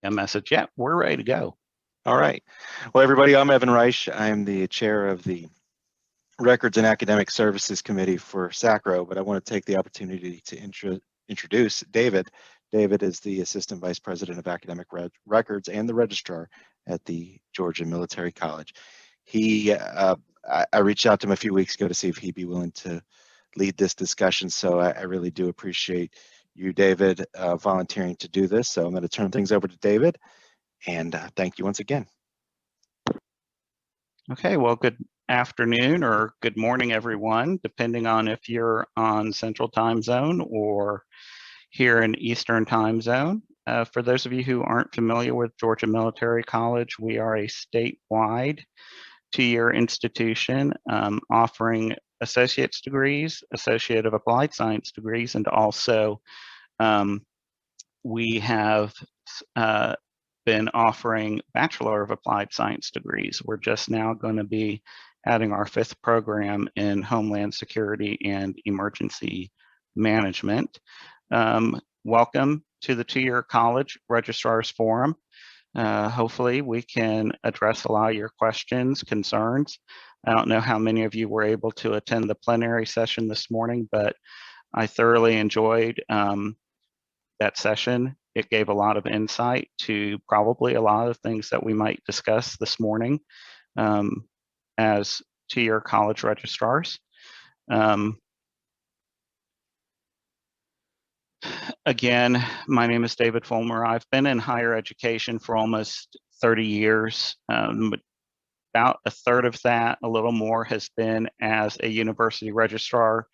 a message. Yeah, we're ready to go. All right. Well, everybody, I'm Evan Reich. I'm the chair of the Records and Academic Services Committee for SACRAO, but I want to take the opportunity to introduce David. David is the Assistant Vice President of Academic Records and the Registrar at the Georgia Military College. I reached out to him a few weeks ago to see if he'd be willing to lead this discussion, so I really do appreciate you, David, volunteering to do this. So I'm going to turn things over to David, and thank you once again. Okay, well, good afternoon or good morning, everyone, depending on if you're on Central Time Zone or here in Eastern Time Zone. For those of you who aren't familiar with Georgia Military College, we are a statewide two-year institution offering associate's degrees, Associate of Applied Science degrees, and also we have been offering Bachelor of Applied Science degrees. We're just now going to be adding our 5th program in Homeland Security and Emergency Management. Welcome to the two-year college Registrars Forum. Hopefully we can address a lot of your questions, concerns. I don't know how many of you were able to attend the plenary session this morning, but I thoroughly enjoyed that session. It gave a lot of insight to probably a lot of things that we might discuss this morning as two-year college registrars. Again, my name is David Fulmer. I've been in higher education for almost 30 years. About a third of that, a little more, has been as a university registrar.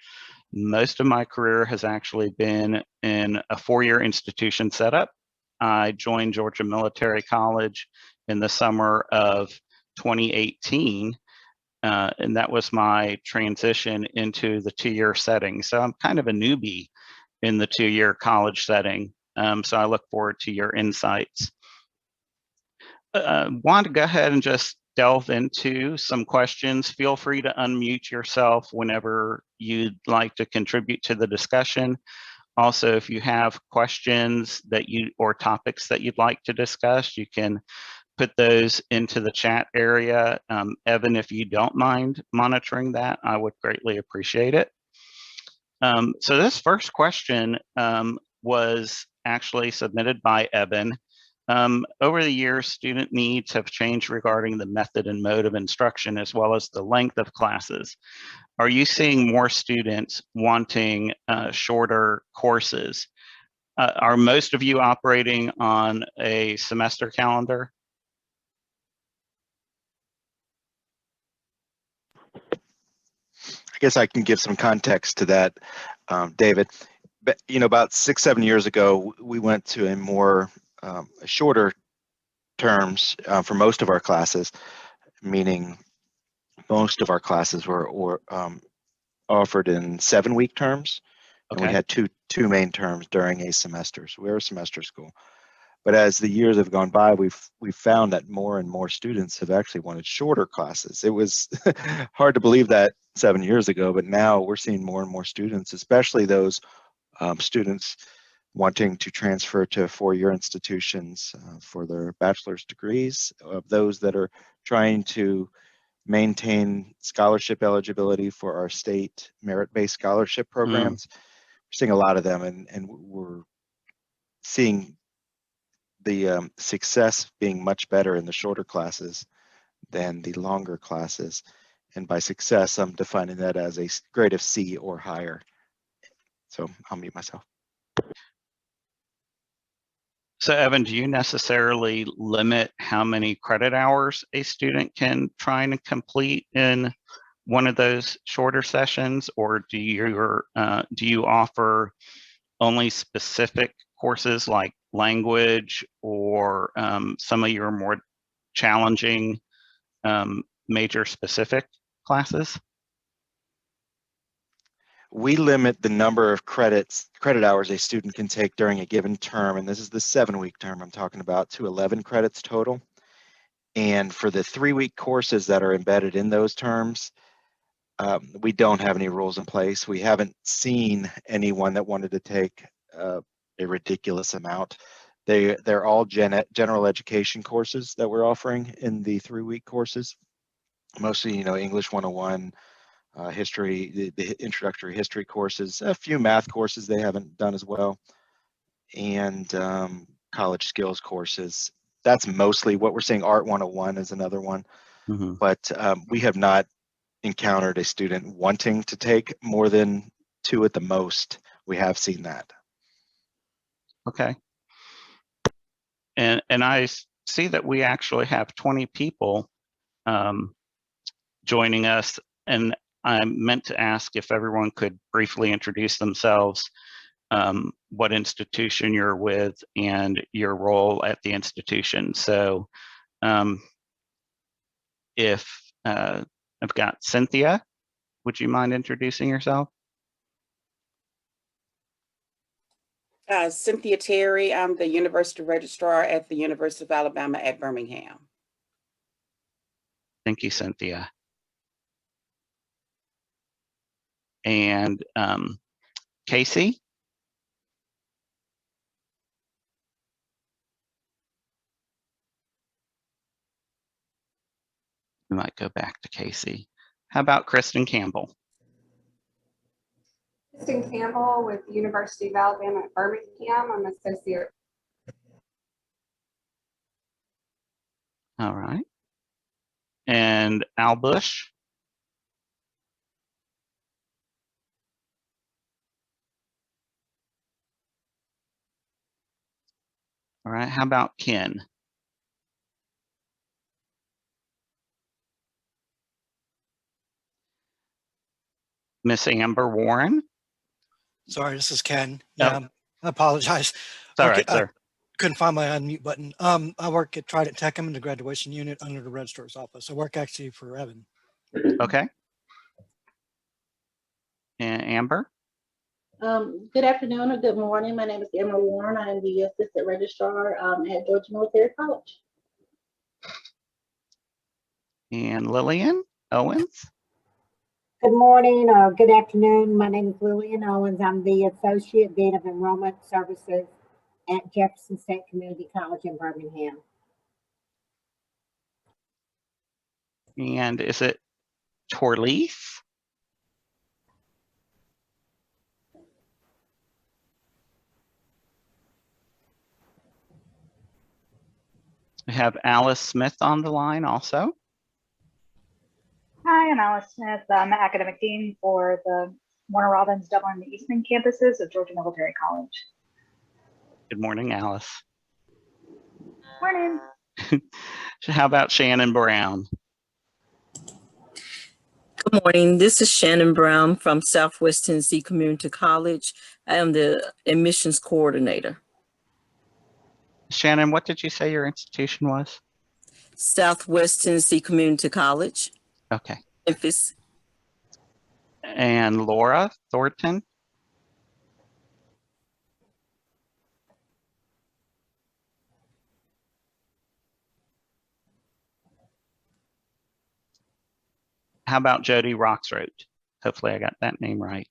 Most of my career has actually been in a 4-year institution setup. I joined Georgia Military College in the summer of 2018, and that was my transition into the 2-year setting. So I'm kind of a newbie in the 2-year college setting, so I look forward to your insights. Want to go ahead and just delve into some questions. Feel free to unmute yourself whenever you'd like to contribute to the discussion. Also, if you have questions that or topics that you'd like to discuss, you can put those into the chat area. Evan, if you don't mind monitoring that, I would greatly appreciate it. So this first question was actually submitted by Evan. Over the years, student needs have changed regarding the method and mode of instruction, as well as the length of classes. Are you seeing more students wanting shorter courses? Are most of you operating on a semester calendar? I guess I can give some context to that, David. But, about 6-7 years ago, we went to a more shorter terms for most of our classes, meaning most of our classes were offered in 7-week terms. Okay. And we had two main terms during a semester. So we were a semester school. But as the years have gone by, we've found that more and more students have actually wanted shorter classes. It was hard to believe that 7 years ago, but now we're seeing more and more students, especially those students wanting to transfer to 4-year institutions for their bachelor's degrees, of those that are trying to maintain scholarship eligibility for our state merit-based scholarship programs. We're seeing a lot of them, and we're seeing the success being much better in the shorter classes than the longer classes. And by success, I'm defining that as a grade of C or higher. So I'll mute myself. So Evan, do you necessarily limit how many credit hours a student can try and complete in one of those shorter sessions, or do you offer only specific courses like language or some of your more challenging major specific classes? We limit the number of credit hours a student can take during a given term, and this is the 7-week term I'm talking about, to 11 credits total. And for the 3-week courses that are embedded in those terms, we don't have any rules in place. We haven't seen anyone that wanted to take a ridiculous amount. They're all general education courses that we're offering in the 3-week courses. Mostly, English 101, history, the introductory history courses, a few math courses they haven't done as well, and college skills courses. That's mostly what we're seeing. Art 101 is another one, but we have not encountered a student wanting to take more than 2 at the most. We have seen that. Okay. And I see that we actually have 20 people joining us, and I meant to ask if everyone could briefly introduce themselves, what institution you're with, and your role at the institution. So if I've got Cynthia, would you mind introducing yourself? Cynthia Terry. I'm the University Registrar at the University of Alabama at Birmingham. Thank you, Cynthia. And Casey? We might go back to Casey. How about Kristen Campbell? Kristen Campbell with the University of Alabama at Birmingham. I'm associate. All right. And Al Bush? All right. How about Ken? Miss Amber Warren? Sorry, this is Ken. Yeah, I apologize. It's all right, sir. Couldn't find my unmute button. I work at Trident Tech. I'm in the graduation unit under the registrar's office. I work actually for Evan. Okay. And Amber? Good afternoon or good morning. My name is Amber Warren. I am the assistant registrar at Georgia Military College. And Lillian Owens? Good morning or good afternoon. My name is Lillian Owens. I'm the Associate Dean of Enrollment Services at Jefferson State Community College in Birmingham. And is it Torlise? We have Alice Smith on the line also. Hi, I'm Alice Smith. I'm academic dean for the Warner Robins, Dublin, and Eastman campuses of Georgia Military College. Good morning, Alice. Morning. How about Shannon Brown? Good morning. This is Shannon Brown from Southwest Tennessee Community College. I am the admissions coordinator. Shannon, what did you say your institution was? Southwest Tennessee Community College. Okay. Memphis. And Laura Thornton? How about Jody Roxroth? Hopefully I got that name right.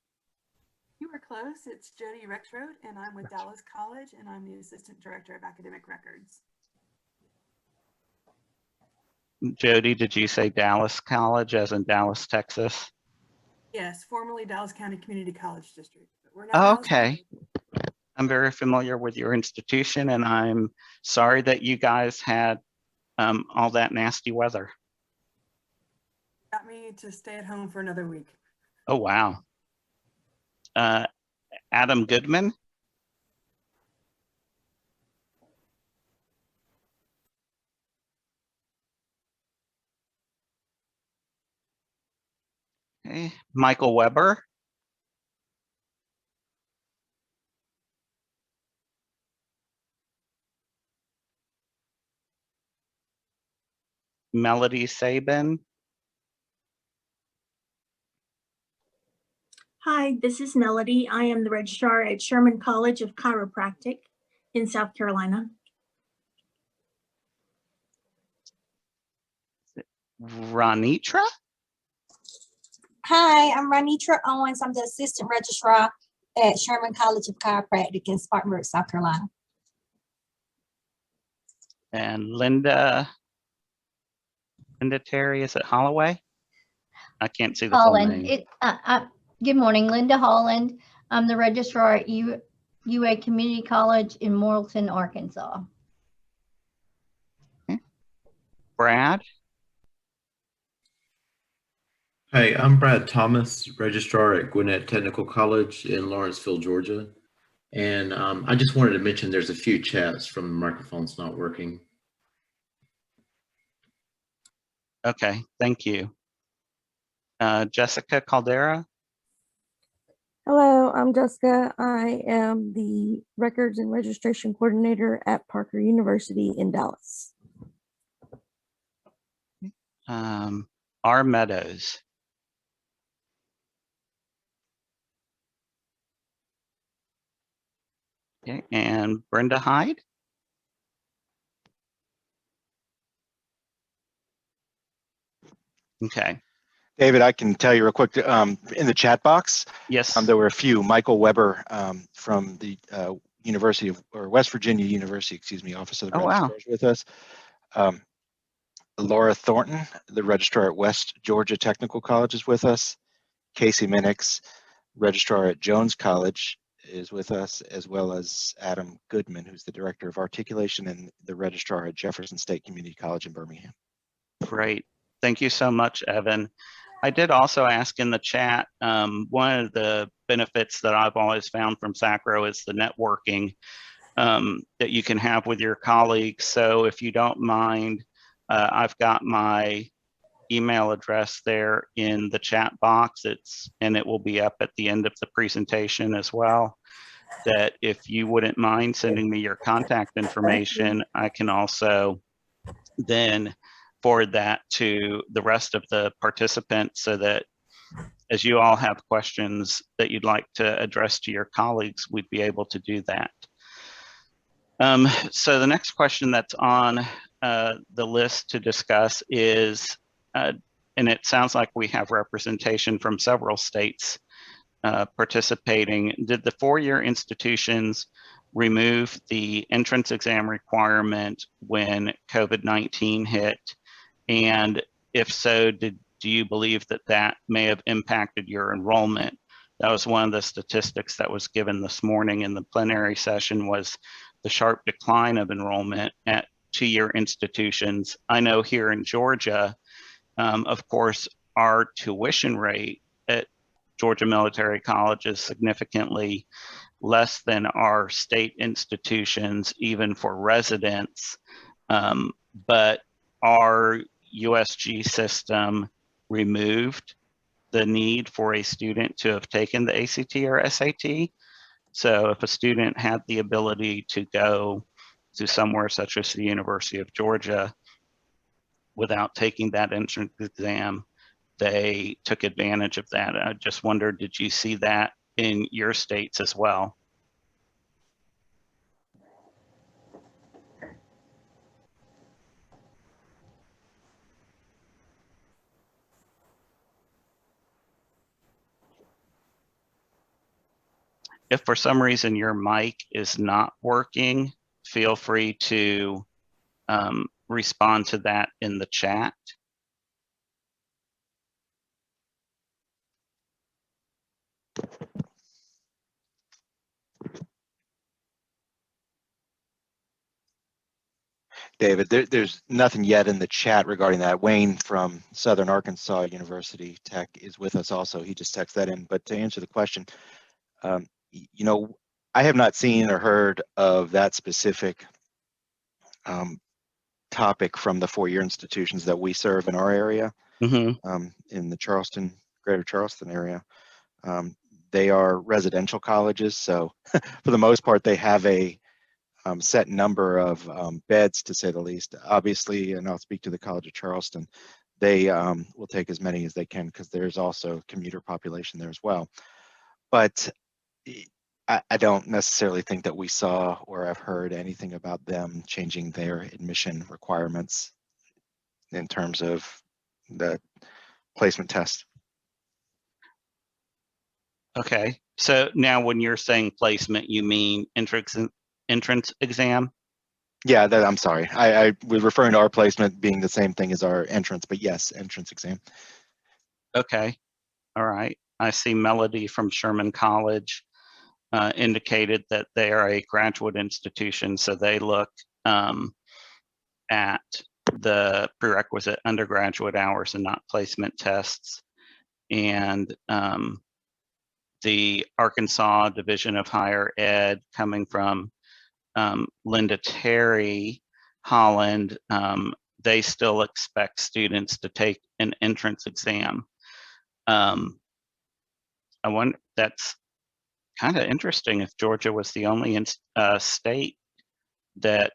You were close. It's Jody Rexroth, and I'm with Dallas College, and I'm the Assistant Director of Academic Records. Jody, did you say Dallas College as in Dallas, Texas? Yes, formerly Dallas County Community College District. But we're now Okay. I'm very familiar with your institution, and I'm sorry that you guys had all that nasty weather. Got me to stay at home for another week. Oh, wow. Adam Goodman? Okay. Michael Weber? Melody Sabin? Hi, this is Melody. I am the registrar at Sherman College of Chiropractic in South Carolina. Ranitra? Hi, I'm Ranitra Owens. I'm the assistant registrar at Sherman College of Chiropractic in Spartanburg, South Carolina. And Linda Terry, is it Holloway? I can't see the full Holland. name. Good morning, Linda Holland. I'm the registrar at UA Community College in Morrilton, Arkansas. Brad? Hi, I'm Brad Thomas, registrar at Gwinnett Technical College in Lawrenceville, Georgia. And I just wanted to mention there's a few chats from the microphones not working. Okay, thank you. Jessica Caldera? Hello, I'm Jessica. I am the Records and Registration Coordinator at Parker University in Dallas. R. Meadows. Okay, and Brenda Hyde? Okay. David, I can tell you real quick, in the chat box, yes, there were a few. Michael Weber from the University of, or West Virginia University, excuse me, Office of the Registrar is with us. Laura Thornton, the registrar at West Georgia Technical College, is with us. Casey Minix, registrar at Jones College, is with us, as well as Adam Goodman, who's the director of articulation and the registrar at Jefferson State Community College in Birmingham. Great. Thank you so much, Evan. I did also ask in the chat, one of the benefits that I've always found from SACRAO is the networking that you can have with your colleagues. So if you don't mind, I've got my email address there in the chat box. And it will be up at the end of the presentation as well. That if you wouldn't mind sending me your contact information, I can also then forward that to the rest of the participants so that as you all have questions that you'd like to address to your colleagues, we'd be able to do that. So the next question that's on the list to discuss is, and it sounds like we have representation from several states participating. Did the four-year institutions remove the entrance exam requirement when COVID-19 hit? And if so, do you believe that that may have impacted your enrollment? That was one of the statistics that was given this morning in the plenary session, was the sharp decline of enrollment at two-year institutions. I know here in Georgia, of course, our tuition rate at Georgia Military College is significantly less than our state institutions, even for residents. But our USG system removed the need for a student to have taken the ACT or SAT. So if a student had the ability to go to somewhere such as the University of Georgia without taking that entrance exam, they took advantage of that. I just wondered, did you see that in your states as well? If for some reason your mic is not working, feel free to respond to that in the chat. David, there's nothing yet in the chat regarding that. Wayne from Southern Arkansas University Tech is with us also. He just texted that in. But to answer the question, you know, I have not seen or heard of that specific topic from the four-year institutions that we serve in our area, in the greater Charleston area. They are residential colleges, so for the most part, they have a set number of beds, to say the least. Obviously, and I'll speak to the College of Charleston, they will take as many as they can because there's also commuter population there as well. But I don't necessarily think that we saw or have heard anything about them changing their admission requirements in terms of the placement test. Okay, so now when you're saying placement, you mean entrance exam? Yeah, that, I'm sorry. I was referring to our placement being the same thing as our entrance, but yes, entrance exam. Okay, all right. I see Melody from Sherman College indicated that they are a graduate institution, so they look at the prerequisite undergraduate hours and not placement tests. And the Arkansas Division of Higher Ed, coming from Linda Terry Holland, they still expect students to take an entrance exam. I wonder, that's kind of interesting if Georgia was the only state that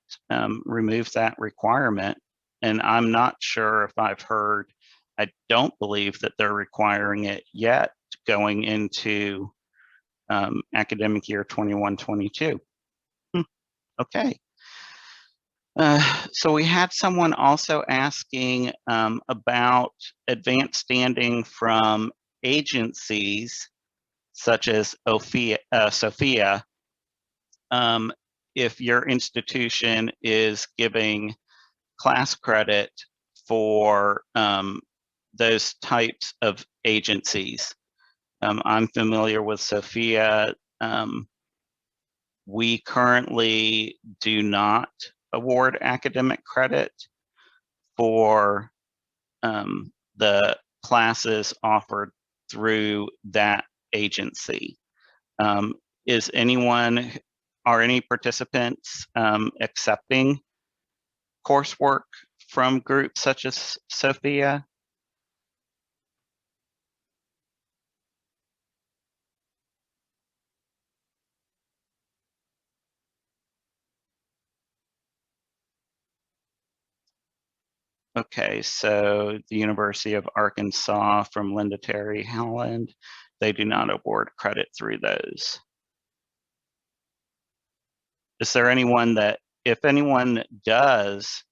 removed that requirement. And I'm not sure if I've heard, I don't believe that they're requiring it yet going into academic year 21-22. Okay. So we had someone also asking about advanced standing from agencies such as Sophia, if your institution is giving class credit for those types of agencies. I'm familiar with Sophia. We currently do not award academic credit for the classes offered through that agency. Is anyone, are any participants accepting coursework from groups such as Sophia? Okay, so the University of Arkansas from Linda Terry Howland, they do not award credit through those. Is there anyone that, if anyone does,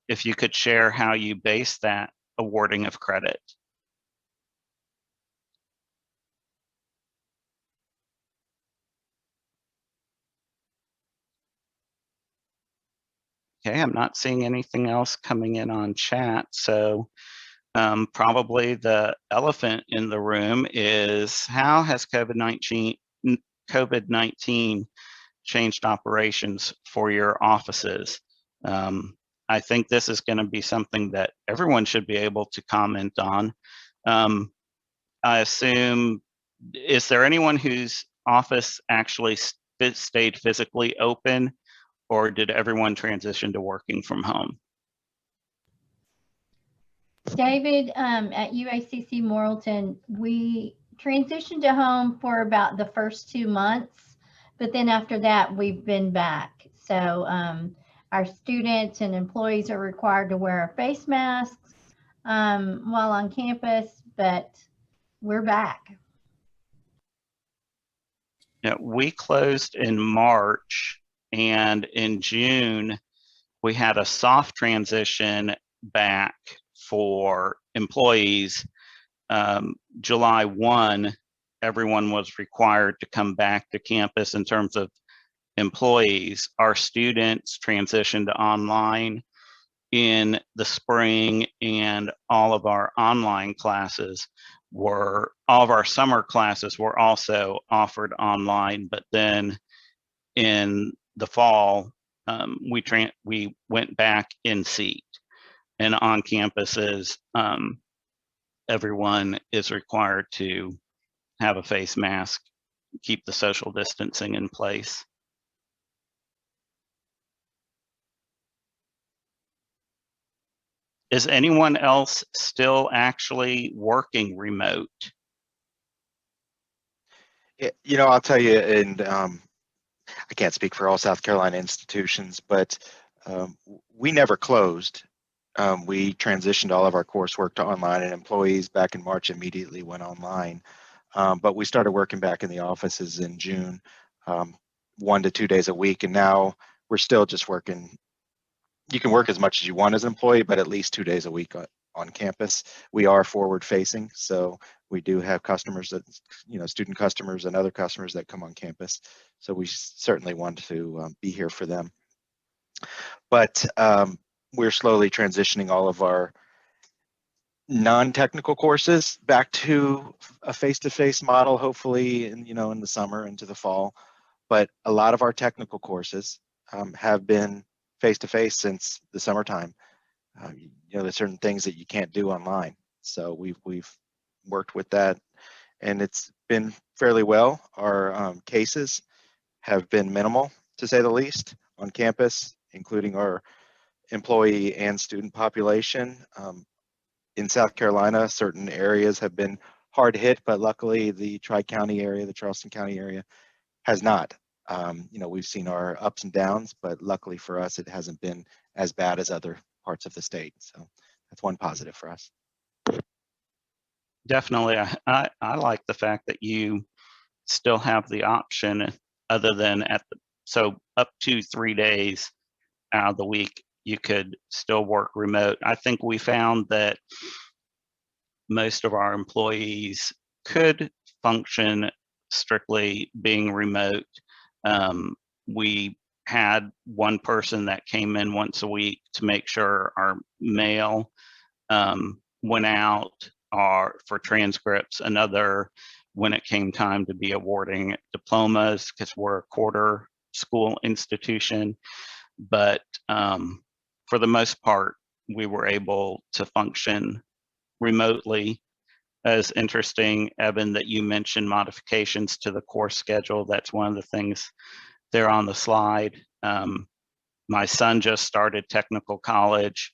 if you could share how you base that awarding of credit? Okay, I'm not seeing anything else coming in on chat, so probably the elephant in the room is, how has COVID-19 changed operations for your offices? I think this is going to be something that everyone should be able to comment on. I assume, is there anyone whose office actually stayed physically open, or did everyone transition to working from home? David, at UACC Morrilton, we transitioned to home for about the first 2 months, but then after that, we've been back. So our students and employees are required to wear face masks while on campus, but we're back. Yeah, we closed in March, and in June, we had a soft transition back for employees. July 1, everyone was required to come back to campus in terms of employees. Our students transitioned to online in the spring, and all of our online classes were, all of our summer classes were also offered online, but then in the fall, we went back in seat, and on campuses, everyone is required to have a face mask, keep the social distancing in place. Is anyone else still actually working remote? You know, I'll tell you, and I can't speak for all South Carolina institutions, but we never closed. We transitioned all of our coursework to online, and employees back in March immediately went online. But we started working back in the offices in June, 1 to 2 days a week, and now we're still just working. You can work as much as you want as an employee, but at least 2 days a week on campus. We are forward facing, so we do have customers that, student customers and other customers that come on campus. So we certainly want to be here for them. But we're slowly transitioning all of our non-technical courses back to a face-to-face model, hopefully in the summer into the fall. But a lot of our technical courses have been face-to-face since the summertime. There's certain things that you can't do online, so we've worked with that, and it's been fairly well. Our cases have been minimal, to say the least, on campus, including our employee and student population. In South Carolina, certain areas have been hard hit, but luckily the Tri-County area, the Charleston County area, has not. We've seen our ups and downs, but luckily for us, it hasn't been as bad as other parts of the state. So that's one positive for us. Definitely. I like the fact that you still have the option, other than so up to 3 days out of the week, you could still work remote. I think we found that most of our employees could function strictly being remote. We had one person that came in once a week to make sure our mail went out for transcripts, another when it came time to be awarding diplomas, because we're a quarter school institution. But for the most part, we were able to function remotely. As interesting, Evan, that you mentioned modifications to the course schedule. That's one of the things there on the slide. My son just started technical college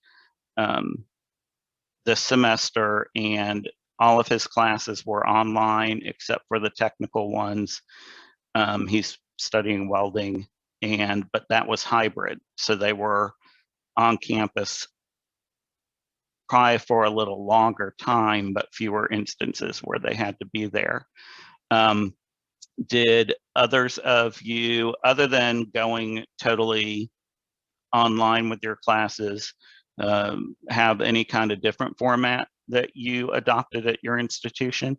this semester, and all of his classes were online except for the technical ones. He's studying welding, but that was hybrid. So they were on campus probably for a little longer time, but fewer instances where they had to be there. Did others of you, other than going totally online with your classes, have any kind of different format that you adopted at your institution?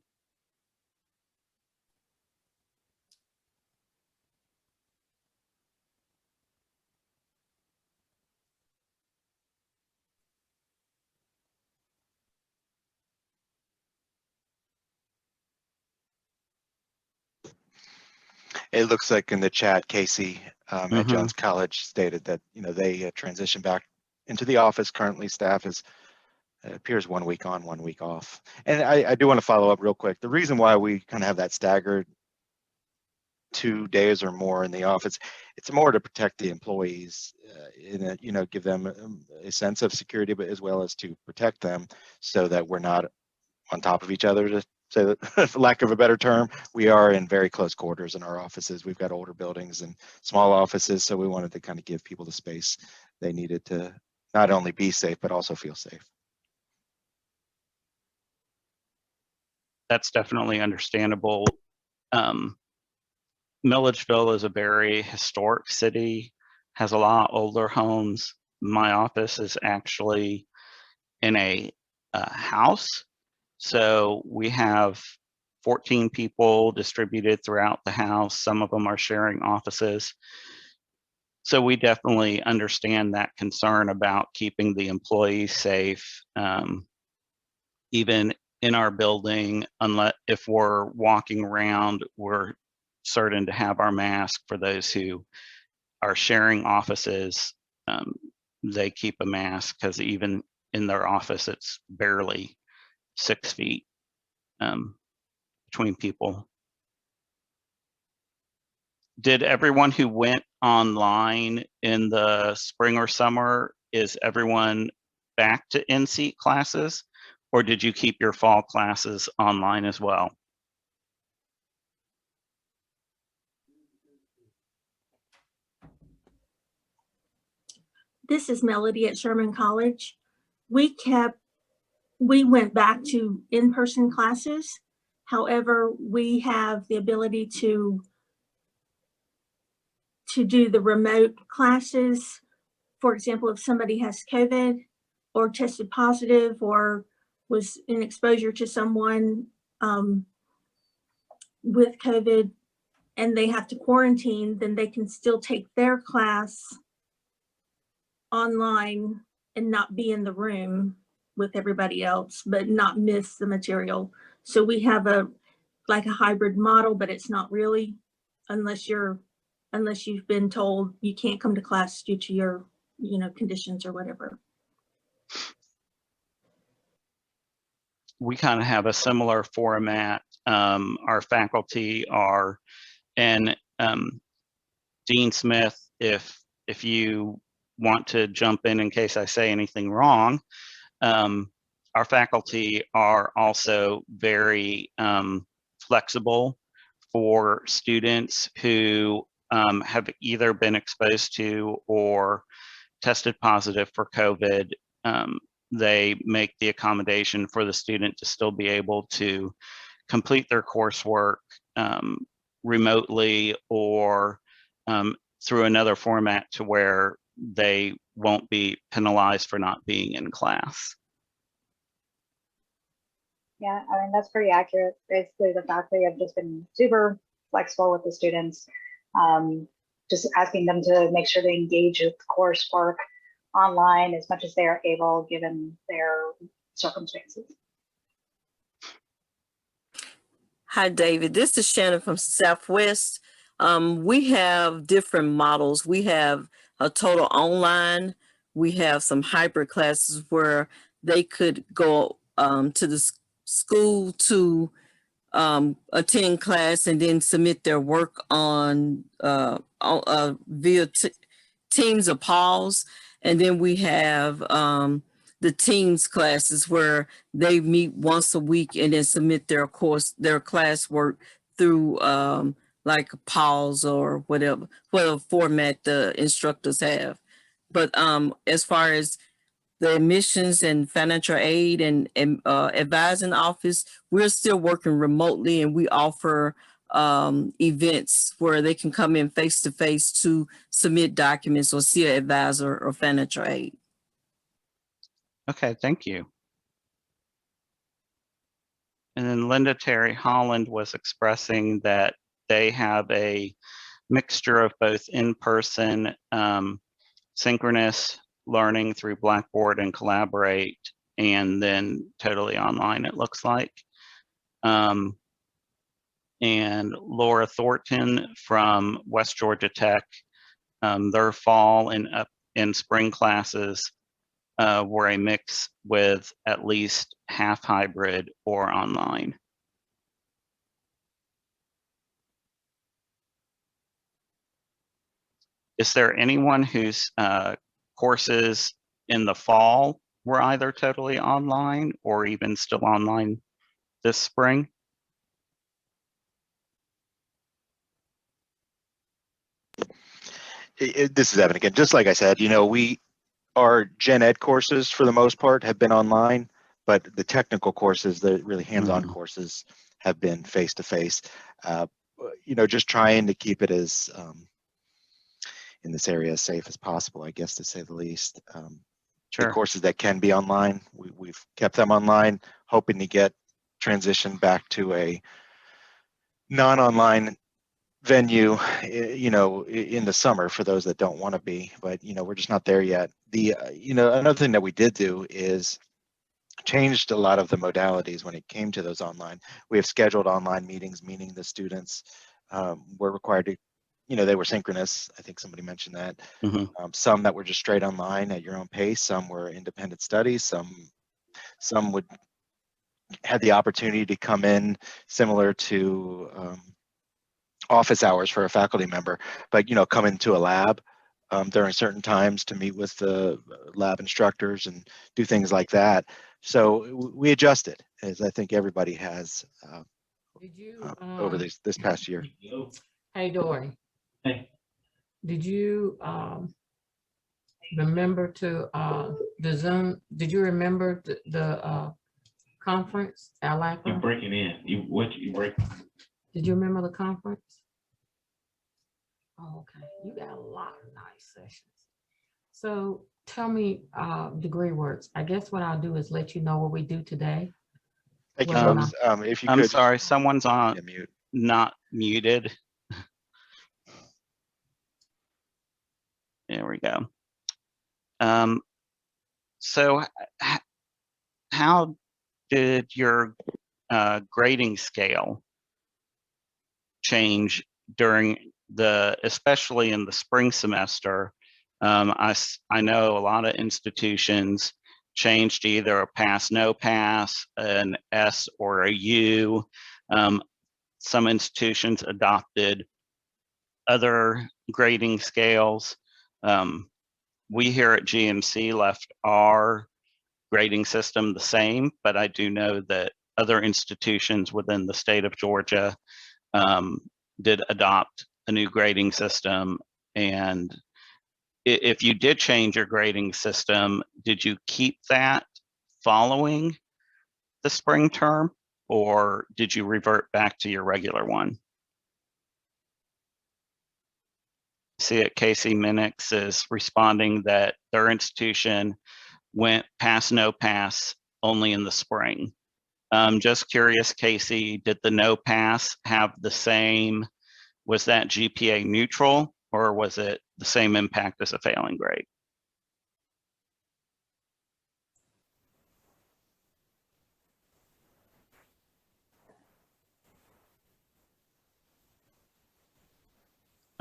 It looks like in the chat, Casey at Jones College stated that they transitioned back into the office. Currently, staff is appears 1 week on, 1 week off. And I do want to follow up real quick. The reason why we kind of have that staggered 2 days or more in the office, it's more to protect the employees, give them a sense of security, but as well as to protect them so that we're not on top of each other, to say that, for lack of a better term. We are in very close quarters in our offices. We've got older buildings and small offices, so we wanted to kind of give people the space they needed to not only be safe, but also feel safe. That's definitely understandable. Milledgeville is a very historic city, has a lot of older homes. My office is actually in a house. So we have 14 people distributed throughout the house. Some of them are sharing offices. So we definitely understand that concern about keeping the employees safe, even in our building. Unless if we're walking around, we're certain to have our mask. For those who are sharing offices, they keep a mask, because even in their office, it's barely 6 feet between people. Did everyone who went online in the spring or summer, is everyone back to in-seat classes, or did you keep your fall classes online as well? This is Melody at Sherman College. We went back to in-person classes. However, we have the ability to do the remote classes. For example, if somebody has COVID, or tested positive or was in exposure to someone with COVID and they have to quarantine, then they can still take their class online and not be in the room with everybody else, but not miss the material. So we have like a hybrid model, but it's not really unless you've been told you can't come to class due to your, conditions or whatever. We kind of have a similar format. Our faculty are, and Dean Smith, if you want to jump in case I say anything wrong, our faculty are also very flexible for students who have either been exposed to or tested positive for COVID. They make the accommodation for the student to still be able to complete their coursework remotely or through another format to where they won't be penalized for not being in class. Yeah, I mean, that's pretty accurate. Basically, the faculty have just been super flexible with the students, just asking them to make sure they engage with coursework online as much as they are able given their circumstances. Hi, David. This is Shannon from Southwest. We have different models. We have a total online. We have some hybrid classes where they could go to the school to attend class and then submit their work on via Teams or Pause. And then we have the Teams classes where they meet once a week and then submit their classwork through like Pause or whatever format the instructors have. But as far as the admissions and financial aid and advising office, we're still working remotely, and we offer events where they can come in face-to-face to submit documents or see an advisor or financial aid. Okay, thank you. And then Linda Terry Holland was expressing that they have a mixture of both in-person synchronous learning through Blackboard and Collaborate, and then totally online, it looks like. And Laura Thornton from West Georgia Tech, their fall and spring classes were a mix with at least half hybrid or online. Is there anyone whose courses in the fall were either totally online or even still online this spring? This is Evan again. Just like I said, our gen ed courses for the most part have been online, but the technical courses, the really hands-on courses, have been face-to-face. Just trying to keep it as in this area as safe as possible, I guess, to say the least. Sure. The courses that can be online, we've kept them online, hoping to get transitioned back to a non-online venue, in the summer for those that don't want to be, but we're just not there yet. Another thing that we did do is changed a lot of the modalities when it came to those online. We have scheduled online meetings, meaning the students were required to, they were synchronous. I think somebody mentioned that. Some that were just straight online at your own pace. Some were independent studies. Some would had the opportunity to come in similar to office hours for a faculty member, but come into a lab during certain times to meet with the lab instructors and do things like that. So we adjusted, as I think everybody has over this past year. Hey, Dory. Hey. Did you remember to the Zoom? Did you remember the conference? You're breaking in. You break? Did you remember the conference? Oh, okay. You got a lot of nice sessions. So tell me degree works. I guess what I'll do is let you know what we do today. Thank you, Whether or folks. not- If you I'm could, sorry, someone's on mute. not muted. There we go. So how did your grading scale change during especially in the spring semester? I know a lot of institutions changed either a pass, no pass, an S or a U. Some institutions adopted other grading scales. We here at GMC left our grading system the same, but I do know that other institutions within the state of Georgia did adopt a new grading system. And if you did change your grading system, did you keep that following the spring term, or did you revert back to your regular one? See it, Casey Minix is responding that their institution went pass, no pass only in the spring. Just curious, Casey, did the no pass have the same, was that GPA neutral, or was it the same impact as a failing grade?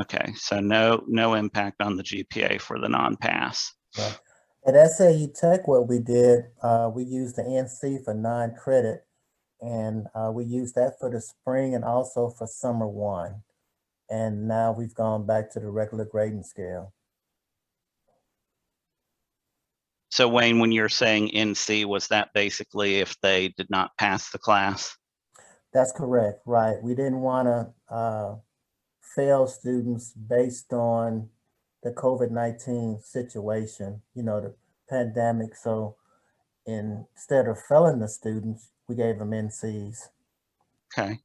Okay, so no impact on the GPA for the non-pass. Right. At SAE Tech, what we did, we used the NC for 9 credit, and we used that for the spring and also for summer 1. And now we've gone back to the regular grading scale. So Wayne, when you're saying NC, was that basically if they did not pass the class? That's correct, right. We didn't want to fail students based on the COVID-19 situation, you know, the pandemic. So instead of failing the students, we gave them NCs. Okay.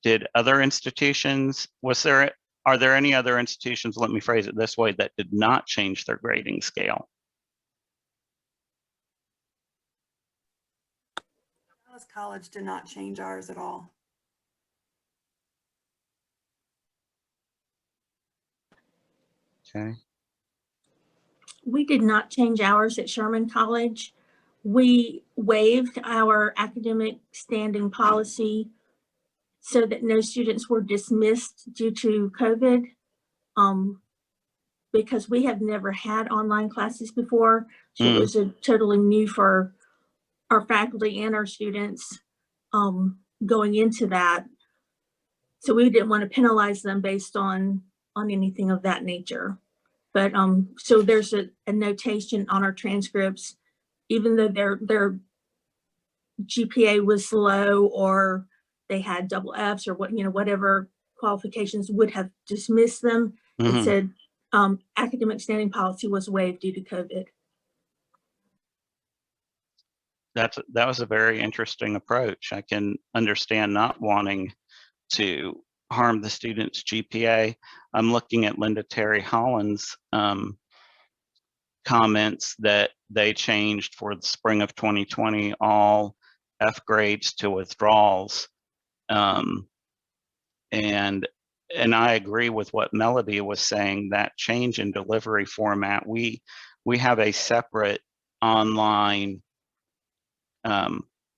Did other institutions, are there any other institutions, let me phrase it this way, that did not change their grading scale? Dallas College did not change ours at all. Okay. We did not change ours at Sherman College. We waived our academic standing policy so that no students were dismissed due to COVID, because we have never had online classes before. So it was totally new for our faculty and our students going into that. So we didn't want to penalize them based on anything of that nature. But so there's a notation on our transcripts, even though their GPA was low or they had double Fs or whatever qualifications would have dismissed them. It said academic standing policy was waived due to COVID. That was a very interesting approach. I can understand not wanting to harm the student's GPA. I'm looking at Linda Terry Holland's comments that they changed for the spring of 2020 all F grades to withdrawals. And I agree with what Melody was saying, that change in delivery format. We have a separate online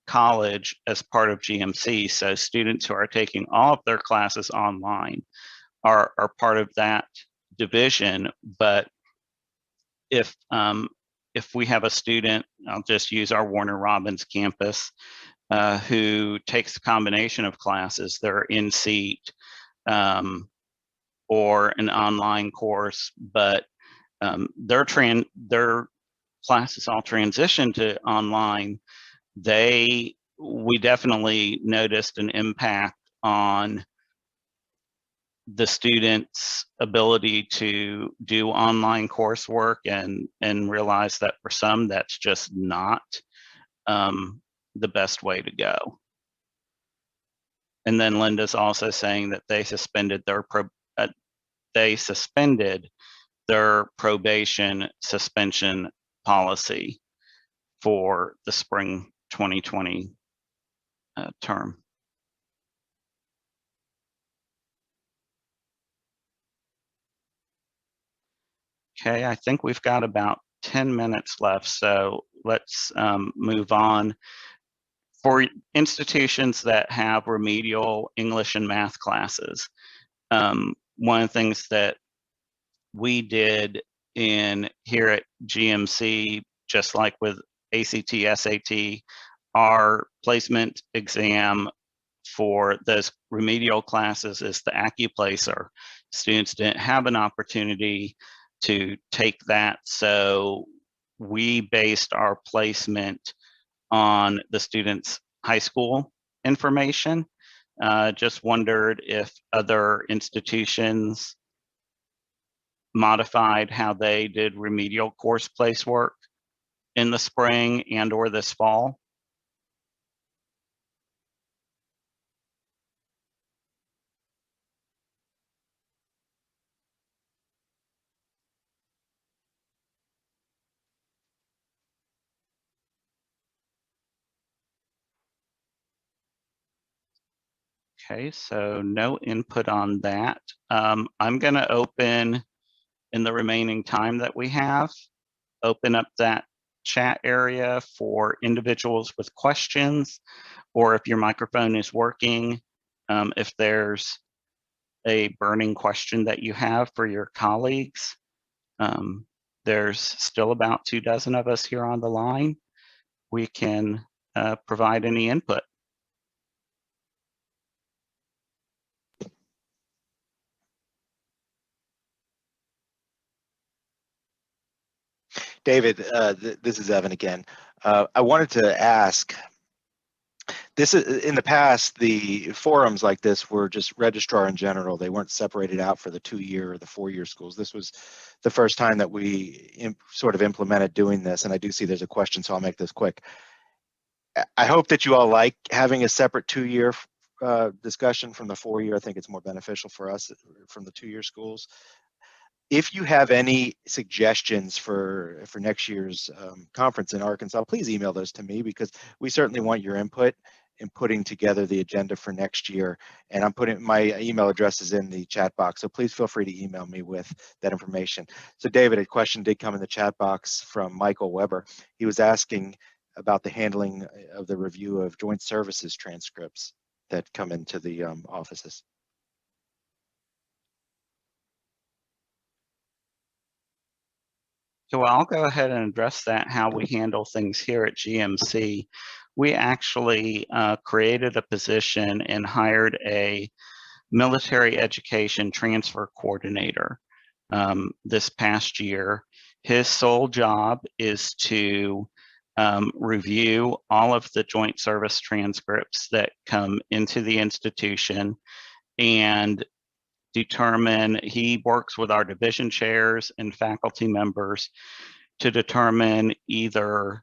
college as part of GMC. So students who are taking all of their classes online are part of that division. But if we have a student, I'll just use our Warner Robins campus, who takes a combination of classes, they're in seat or an online course, but their classes all transition to online, we definitely noticed an impact on the students' ability to do online coursework and realize that for some, that's just not the best way to go. And then Linda's also saying that they suspended their probation suspension policy for the spring 2020 term. Okay, I think we've got about 10 minutes left, so let's move on. For institutions that have remedial English and math classes, one of the things that we did here at GMC, just like with ACT, SAT, our placement exam for those remedial classes is the AccuPlacer. Students didn't have an opportunity to take that, so we based our placement on the students' high school information. Just wondered if other institutions modified how they did remedial course place work in the spring and or this fall. Okay, so no input on that. I'm going to open, in the remaining time that we have, open up that chat area for individuals with questions, or if your microphone is working, if there's a burning question that you have for your colleagues. There's still about 24 of us here on the line. We can provide any input. David, this is Evan again. I wanted to ask, this is, in the past, the forums like this were just registrar in general. They weren't separated out for the 2-year or the 4-year schools. This was the first time that we sort of implemented doing this, and I do see there's a question, so I'll make this quick. I hope that you all like having a separate 2-year discussion from the 4-year. I think it's more beneficial for us from the 2-year schools. If you have any suggestions for next year's conference in Arkansas, please email those to me, because we certainly want your input in putting together the agenda for next year. And I'm putting my email address is in the chat box, so please feel free to email me with that information. So David, a question did come in the chat box from Michael Weber. He was asking about the handling of the review of joint services transcripts that come into the offices. So I'll go ahead and address that, how we handle things here at GMC. We actually created a position and hired a military education transfer coordinator this past year. His sole job is to review all of the joint service transcripts that come into the institution and determine, he works with our division chairs and faculty members to determine either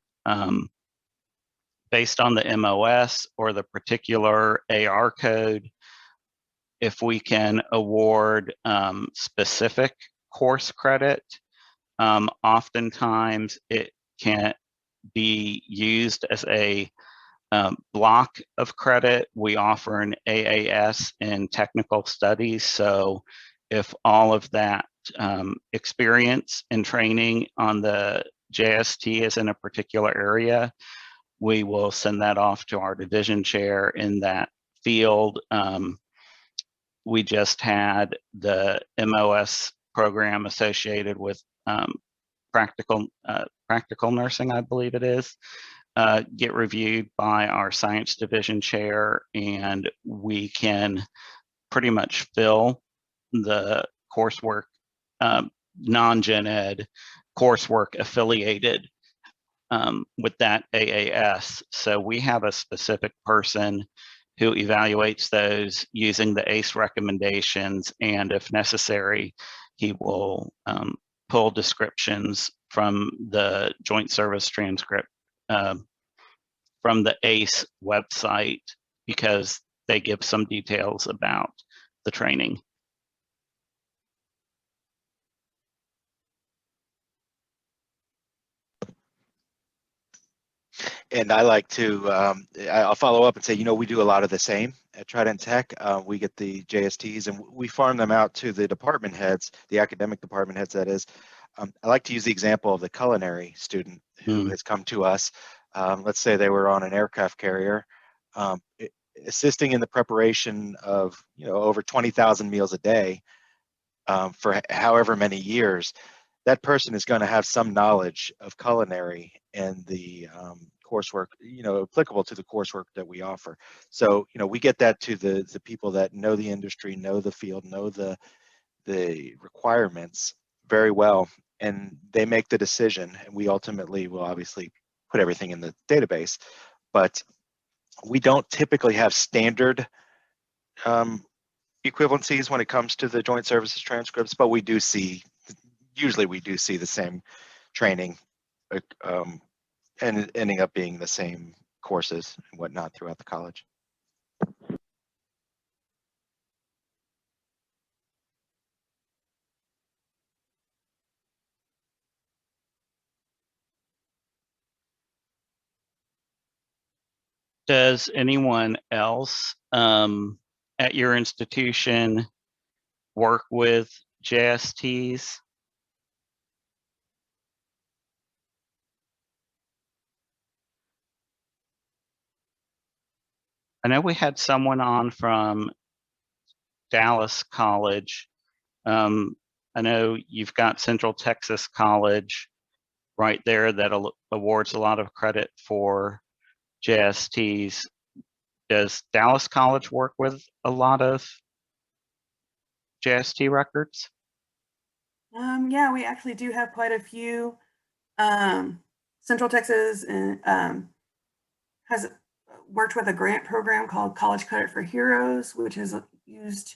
based on the MOS or the particular AR code, if we can award specific course credit. Oftentimes it can be used as a block of credit. We offer an AAS in technical studies, so if all of that experience and training on the JST is in a particular area, we will send that off to our division chair in that field. We just had the MOS program associated with practical nursing, I believe it is, get reviewed by our science division chair, and we can pretty much fill the coursework, non-gen ed coursework affiliated with that AAS. So we have a specific person who evaluates those using the ACE recommendations, and if necessary, he will pull descriptions from the joint service transcript from the ACE website, because they give some details about the training. And I like to, I'll follow up and say, we do a lot of the same at Trident Tech. We get the JSTs and we farm them out to the department heads, the academic department heads, that is. I like to use the example of the culinary student who has come to us. Let's say they were on an aircraft carrier, assisting in the preparation of, over 20,000 meals a day for however many years. That person is going to have some knowledge of culinary and the coursework, applicable to the coursework that we offer. So, we get that to the people that know the industry, know the field, know the requirements very well, and they make the decision. And we ultimately will obviously put everything in the database, but we don't typically have standard equivalencies when it comes to the joint services transcripts, but we do see, usually we do see the same training and ending up being the same courses and whatnot throughout the college. Does anyone else at your institution work with JSTs? I know we had someone on from Dallas College. I know you've got Central Texas College right there that awards a lot of credit for JSTs. Does Dallas College work with a lot of JST records? Yeah, we actually do have quite a few. Central Texas has worked with a grant program called College Credit for Heroes, which has used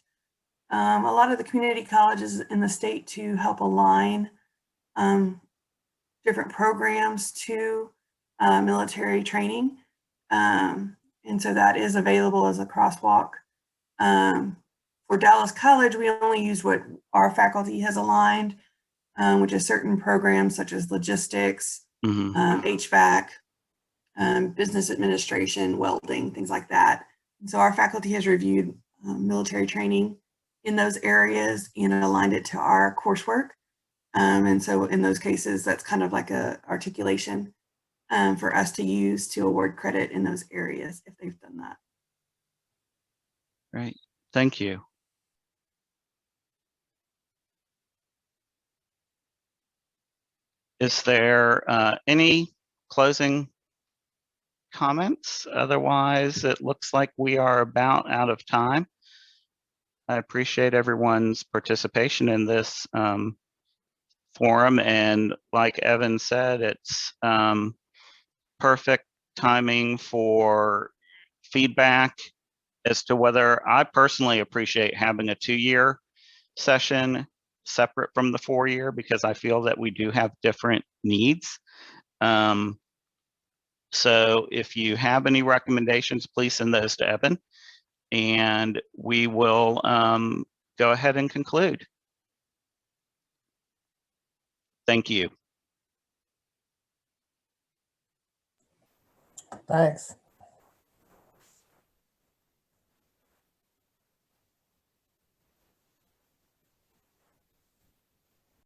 a lot of the community colleges in the state to help align different programs to military training. And so that is available as a crosswalk. For Dallas College, we only use what our faculty has aligned, which is certain programs such as logistics, HVAC, business administration, welding, things like that. And so our faculty has reviewed military training in those areas and aligned it to our coursework. And so in those cases, that's kind of like a articulation for us to use to award credit in those areas if they've done that. Great, thank you. Is there any closing comments? Otherwise, it looks like we are about out of time. I appreciate everyone's participation in this forum, and like Evan said, it's perfect timing for feedback as to whether I personally appreciate having a 2-year session separate from the 4-year, because I feel that we do have different needs. So if you have any recommendations, please send those to Evan, and we will go ahead and conclude. Thank you. Thanks.